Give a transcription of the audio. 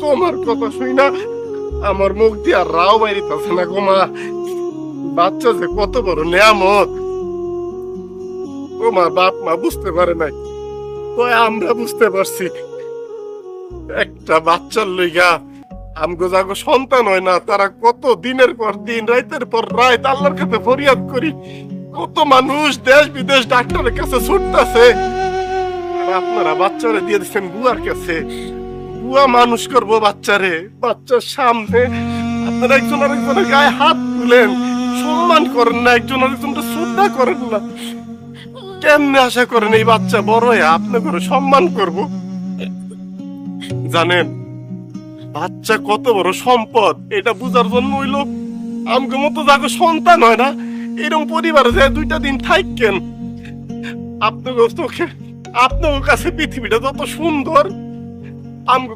তোমার কথা শুই না আমার মুখ দিয়ে আর রাও বাইরিতেছে না গো মা। বাচ্চা যে কত বড় নেয়ামত তোমার বাপ মা বুঝতে পারে নাই, তো আমরা বুঝতে পারছি। একটা বাচ্চার লইগা আমগো যাগো সন্তান হয় না, তারা কত দিনের পর দিন রাতের পর রাত আল্লাহর কাছে ফরিয়াদ করি। কত মানুষ দেশ বিদেশ ডাক্তারের কাছে ছুটতেছে, আর আপনারা বাচ্চারে দিয়ে দিচ্ছেন বুয়ার কাছে। বুয়া মানুষ করবো বাচ্চারে, বাচ্চার সামনে আপনারা একজন আরেকজনের গায়ে হাত তুলেন, সম্মান করেন না, একজন আরেকজনকে শ্রদ্ধা করেন না। কেমনে আশা করেন এই বাচ্চা বড় হয়ে আপনাদের সম্মান করব? জানেন বাচ্চা কত বড় সম্পদ, এটা বুঝার জন্য হইল আমগো মতো যাকে সন্তান হয় না এরকম পরিবারে যায় 2টা দিন থাকেন। আপনার চোখে আপনার কাছে পৃথিবীটা যত সুন্দর আমগো